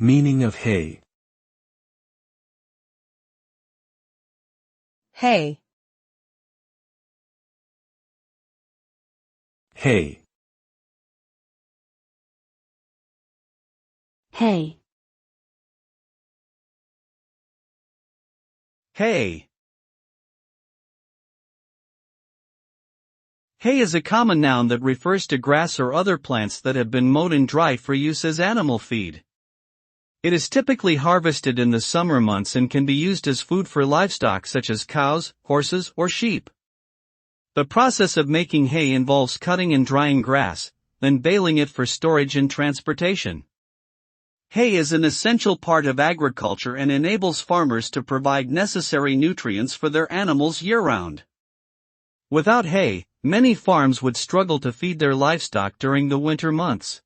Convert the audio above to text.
Meaning of hay. Hay. Hay. Hay. Hay. Hay is a common noun that refers to grass or other plants that have been mowed and dry for use as animal feed. It is typically harvested in the summer months and can be used as food for livestock such as cows, horses, or sheep. The process of making hay involves cutting and drying grass, then baling it for storage and transportation. Hay is an essential part of agriculture and enables farmers to provide necessary nutrients for their animals year-round. Without hay, many farms would struggle to feed their livestock during the winter months.